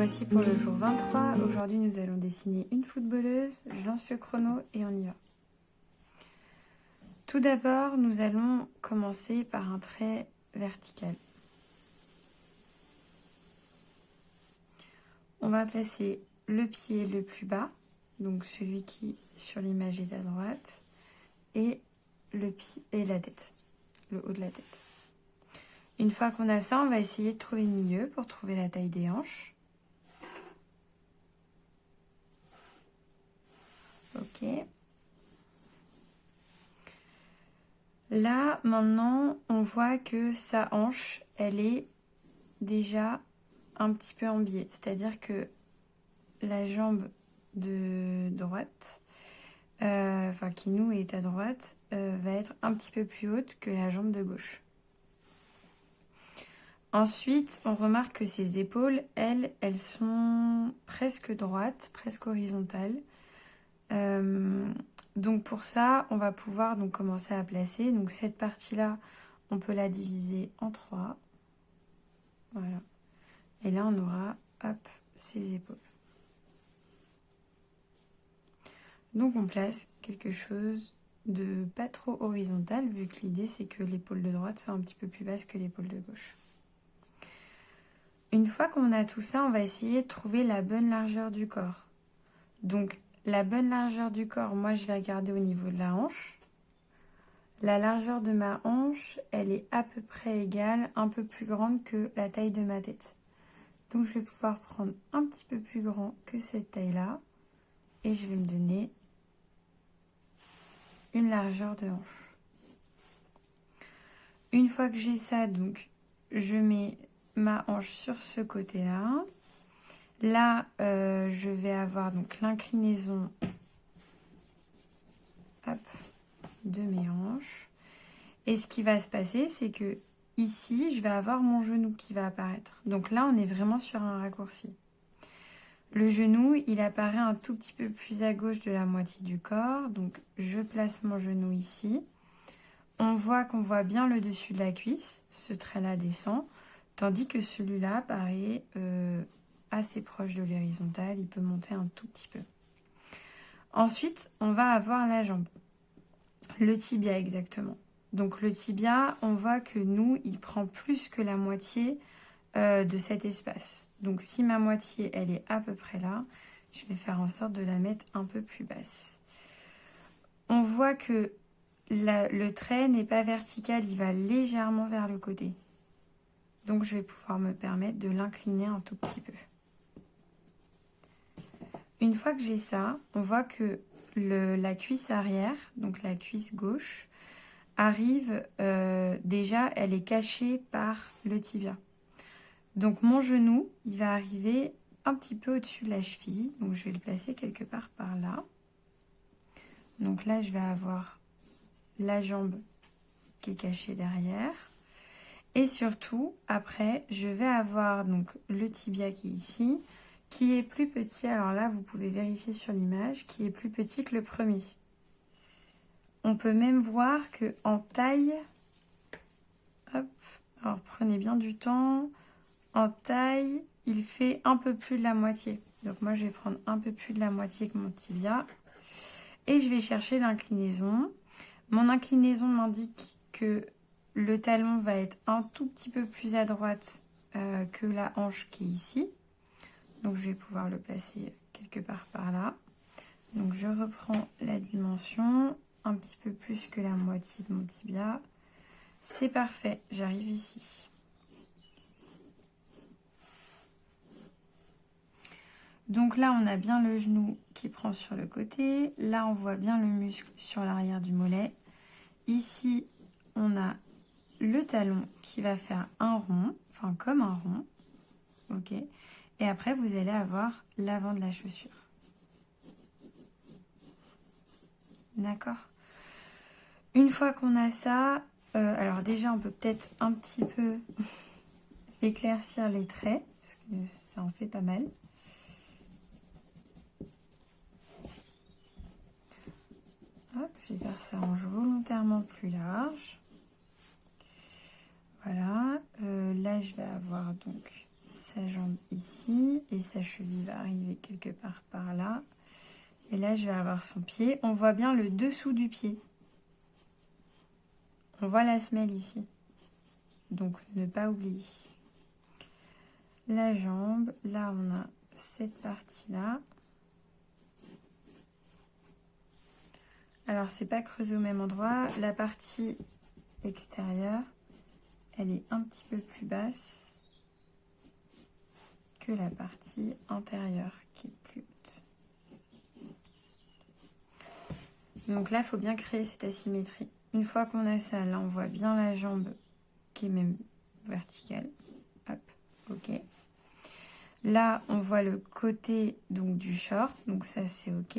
voici pour le jour 23. Aujourd'hui, nous allons dessiner une footballeuse. Je lance le chrono et on y va. Tout d'abord, nous allons commencer par un trait vertical. On va placer le pied le plus bas, donc celui qui sur l'image est à droite, et le pied et la tête, le haut de la tête. Une fois qu'on a ça, on va essayer de trouver le milieu pour trouver la taille des hanches. Ok. Là, maintenant, on voit que sa hanche, elle est déjà un petit peu en biais. C'est-à-dire que la jambe de droite, qui nous est à droite, va être un petit peu plus haute que la jambe de gauche. Ensuite, on remarque que ses épaules, elles sont presque droites, presque horizontales. Donc pour ça, on va pouvoir donc commencer à placer. Donc cette partie-là, on peut la diviser en 3. Voilà. Et là, on aura, hop, ses épaules. Donc on place quelque chose de pas trop horizontal, vu que l'idée c'est que l'épaule de droite soit un petit peu plus basse que l'épaule de gauche. Une fois qu'on a tout ça, on va essayer de trouver la bonne largeur du corps. Donc la bonne largeur du corps, moi je vais regarder au niveau de la hanche. La largeur de ma hanche, elle est à peu près égale, un peu plus grande que la taille de ma tête. Donc je vais pouvoir prendre un petit peu plus grand que cette taille-là. Et je vais me donner une largeur de hanche. Une fois que j'ai ça, donc, je mets ma hanche sur ce côté-là. Là, je vais avoir donc l'inclinaison de mes hanches. Et ce qui va se passer, c'est que ici, je vais avoir mon genou qui va apparaître. Donc là, on est vraiment sur un raccourci. Le genou, il apparaît un tout petit peu plus à gauche de la moitié du corps. Donc, je place mon genou ici. On voit qu'on voit bien le dessus de la cuisse. Ce trait-là descend. Tandis que celui-là paraît assez proche de l'horizontale. Il peut monter un tout petit peu. Ensuite, on va avoir la jambe. Le tibia exactement. Donc, le tibia, on voit que nous, il prend plus que la moitié de cet espace. Donc si ma moitié elle est à peu près là, je vais faire en sorte de la mettre un peu plus basse. On voit que le trait n'est pas vertical, il va légèrement vers le côté. Donc je vais pouvoir me permettre de l'incliner un tout petit peu. Une fois que j'ai ça, on voit que la cuisse arrière, donc la cuisse gauche, arrive déjà, elle est cachée par le tibia. Donc mon genou, il va arriver un petit peu au-dessus de la cheville. Donc je vais le placer quelque part par là. Donc là, je vais avoir la jambe qui est cachée derrière. Et surtout, après, je vais avoir donc le tibia qui est ici, qui est plus petit. Alors là, vous pouvez vérifier sur l'image, qui est plus petit que le premier. On peut même voir que en taille, hop, alors prenez bien du temps. En taille, il fait un peu plus de la moitié. Donc moi, je vais prendre un peu plus de la moitié que mon tibia. Et je vais chercher l'inclinaison. Mon inclinaison m'indique que le talon va être un tout petit peu plus à droite que la hanche qui est ici. Donc je vais pouvoir le placer quelque part par là. Donc je reprends la dimension, un petit peu plus que la moitié de mon tibia. C'est parfait, j'arrive ici. Donc là, on a bien le genou qui prend sur le côté. Là, on voit bien le muscle sur l'arrière du mollet. Ici, on a le talon qui va faire un rond, enfin comme un rond. Ok. Et après, vous allez avoir l'avant de la chaussure. D'accord. Une fois qu'on a ça, alors déjà, on peut peut-être un petit peu éclaircir les traits, parce que ça en fait pas mal. Hop, je vais faire ça en volontairement plus large. Voilà, là je vais avoir donc sa jambe ici et sa cheville va arriver quelque part par là. Et là, je vais avoir son pied. On voit bien le dessous du pied. On voit la semelle ici. Donc, ne pas oublier. La jambe, là, on a cette partie-là. Alors, c'est pas creusé au même endroit. La partie extérieure, elle est un petit peu plus basse que la partie intérieure qui est plus haute. Donc là, il faut bien créer cette asymétrie. Une fois qu'on a ça, là, on voit bien la jambe qui est même verticale. Hop, ok. Là, on voit le côté donc du short, donc ça, c'est ok.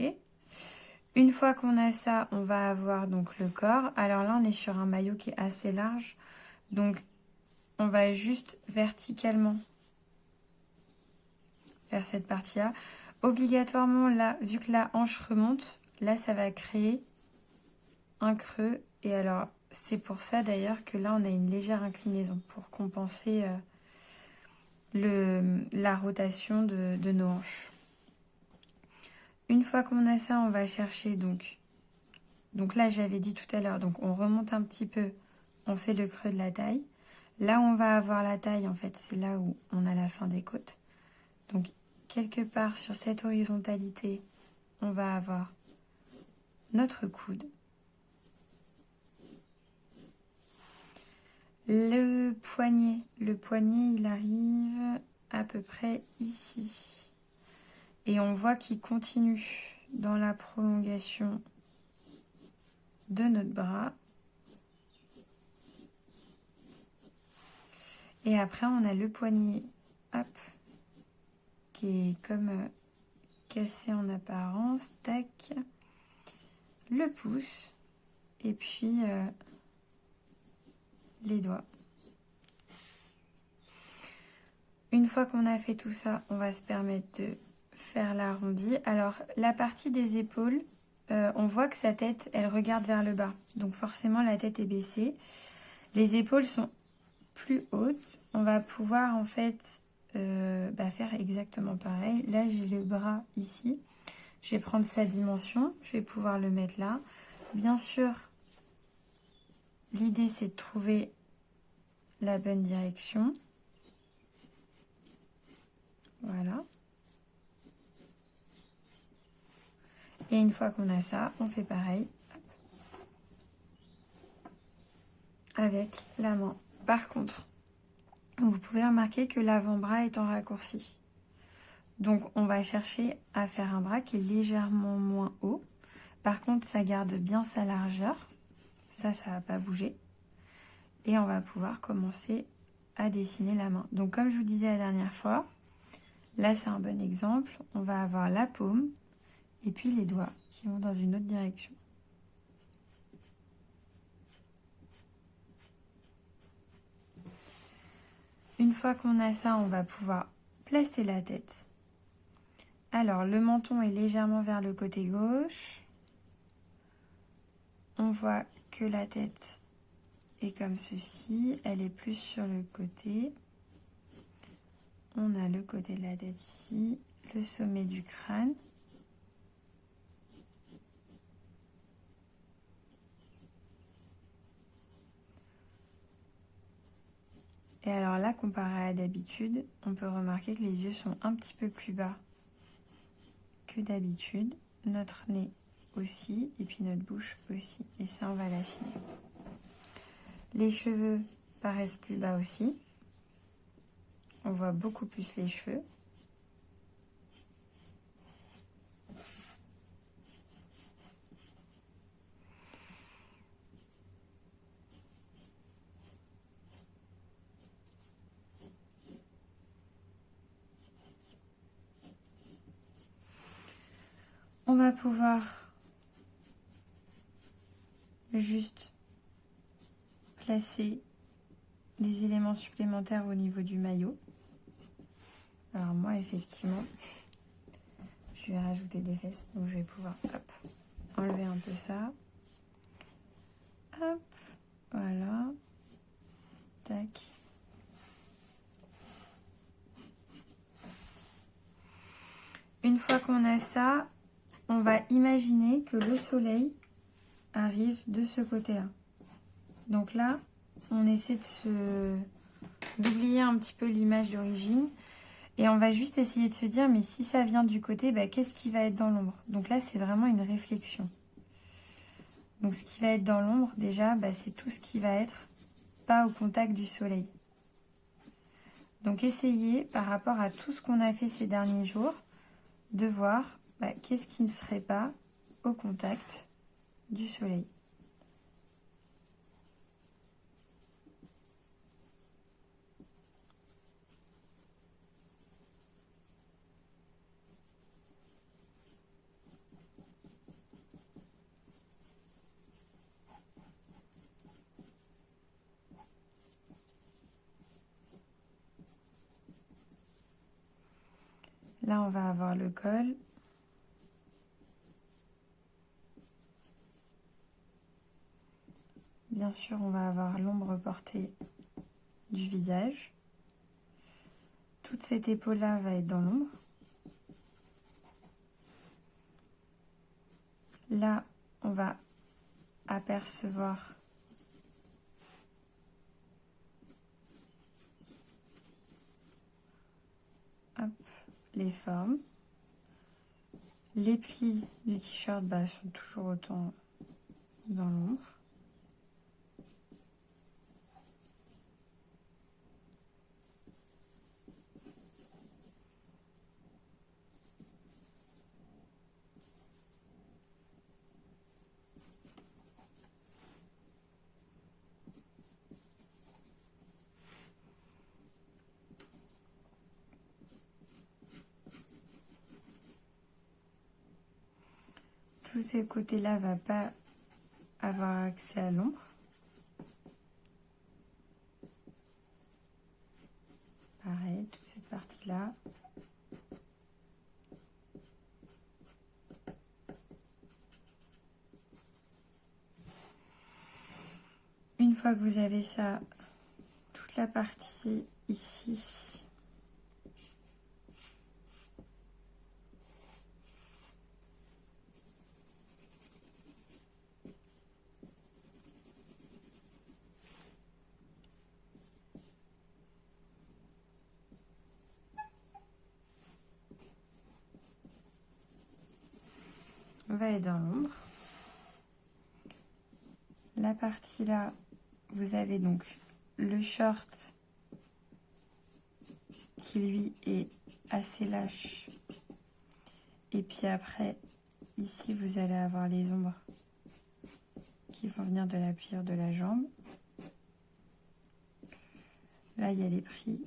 Une fois qu'on a ça, on va avoir donc le corps. Alors là, on est sur un maillot qui est assez large. Donc, on va juste verticalement faire cette partie-là. Obligatoirement, là, vu que la hanche remonte, là, ça va créer un creux. Et alors, c'est pour ça d'ailleurs que là, on a une légère inclinaison pour compenser la rotation de nos hanches. Une fois qu'on a ça, on va chercher donc là, j'avais dit tout à l'heure, donc on remonte un petit peu, on fait le creux de la taille. Là où on va avoir la taille, en fait, c'est là où on a la fin des côtes. Donc, quelque part sur cette horizontalité, on va avoir notre coude. Le poignet, il arrive à peu près ici. Et on voit qu'il continue dans la prolongation de notre bras. Et après, on a le poignet, hop, qui est comme cassé en apparence, tac, le pouce, et puis les doigts. Une fois qu'on a fait tout ça, on va se permettre de faire l'arrondi. Alors, la partie des épaules, on voit que sa tête, elle regarde vers le bas. Donc forcément, la tête est baissée. Les épaules sont plus hautes. On va pouvoir en fait faire exactement pareil. Là, j'ai le bras ici. Je vais prendre sa dimension. Je vais pouvoir le mettre là. Bien sûr, l'idée, c'est de trouver la bonne direction. Voilà. Et une fois qu'on a ça, on fait pareil avec la main. Par contre, vous pouvez remarquer que l'avant-bras est en raccourci. Donc, on va chercher à faire un bras qui est légèrement moins haut. Par contre, ça garde bien sa largeur. Ça ne va pas bouger. Et on va pouvoir commencer à dessiner la main. Donc, comme je vous disais la dernière fois, là, c'est un bon exemple. On va avoir la paume et puis les doigts qui vont dans une autre direction. Une fois qu'on a ça, on va pouvoir placer la tête. Alors, le menton est légèrement vers le côté gauche. On voit que la tête est comme ceci. Elle est plus sur le côté. On a le côté de la tête ici, le sommet du crâne. Et alors là, comparé à d'habitude, on peut remarquer que les yeux sont un petit peu plus bas que d'habitude. Notre nez aussi, et puis notre bouche aussi. Et ça, on va l'affiner. Les cheveux paraissent plus bas aussi. On voit beaucoup plus les cheveux. On va pouvoir juste placer des éléments supplémentaires au niveau du maillot. Alors moi, effectivement, je vais rajouter des fesses. Donc je vais pouvoir enlever un peu ça. Hop, voilà. Tac. Une fois qu'on a ça, on va imaginer que le soleil arrive de ce côté-là. Donc là, on essaie d'oublier un petit peu l'image d'origine. Et on va juste essayer de se dire, mais si ça vient du côté, bah, qu'est-ce qui va être dans l'ombre? Donc là, c'est vraiment une réflexion. Donc ce qui va être dans l'ombre, déjà, bah, c'est tout ce qui va être pas au contact du soleil. Donc essayez, par rapport à tout ce qu'on a fait ces derniers jours, de voir bah, qu'est-ce qui ne serait pas au contact du soleil. Là, on va avoir le col. Bien sûr, on va avoir l'ombre portée du visage. Toute cette épaule-là va être dans l'ombre. Là, on va apercevoir hop, les formes. Les plis du t-shirt bah, sont toujours autant dans l'ombre. Tous ces côtés-là ne vont pas avoir accès à l'ombre. Pareil, toute cette partie-là. Une fois que vous avez ça, toute la partie ici, va être dans l'ombre. La partie là, vous avez donc le short qui lui est assez lâche. Et puis après, ici, vous allez avoir les ombres qui vont venir de la pliure de la jambe. Là, il y a les plis.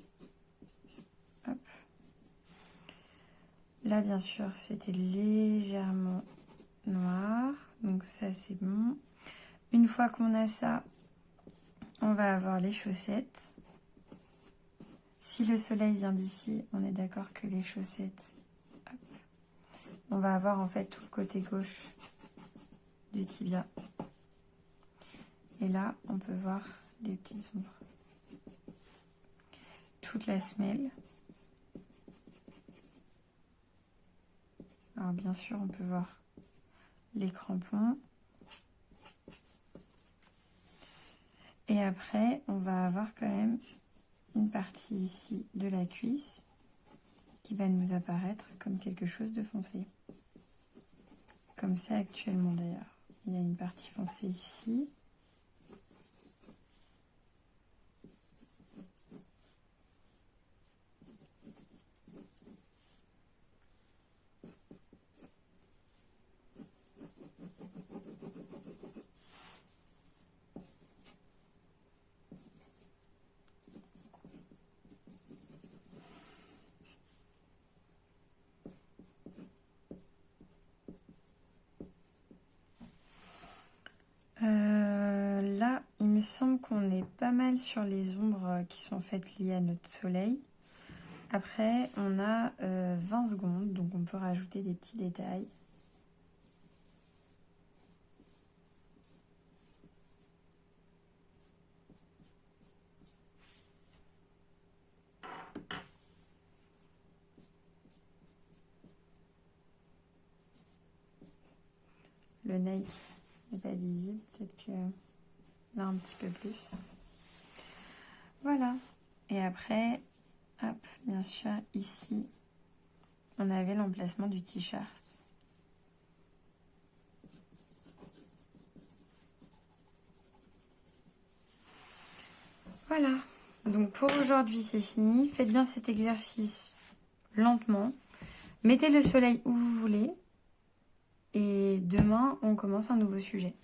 Hop. Là, bien sûr, c'était légèrement noir. Donc ça, c'est bon. Une fois qu'on a ça, on va avoir les chaussettes. Si le soleil vient d'ici, on est d'accord que les chaussettes, hop, on va avoir en fait tout le côté gauche du tibia. Et là, on peut voir des petites ombres. Toute la semelle. Alors bien sûr, on peut voir les crampons. Et après, on va avoir quand même une partie ici de la cuisse qui va nous apparaître comme quelque chose de foncé. Comme ça actuellement d'ailleurs. Il y a une partie foncée ici. Là, il me semble qu'on est pas mal sur les ombres qui sont faites liées à notre soleil. Après, on a 20 secondes, donc on peut rajouter des petits détails. le Nike n'est pas visible. Peut-être que là, un petit peu plus. Voilà. Et après, hop, bien sûr, ici, on avait l'emplacement du t-shirt. Voilà. Donc pour aujourd'hui, c'est fini. Faites bien cet exercice lentement. Mettez le soleil où vous voulez. Et demain, on commence un nouveau sujet.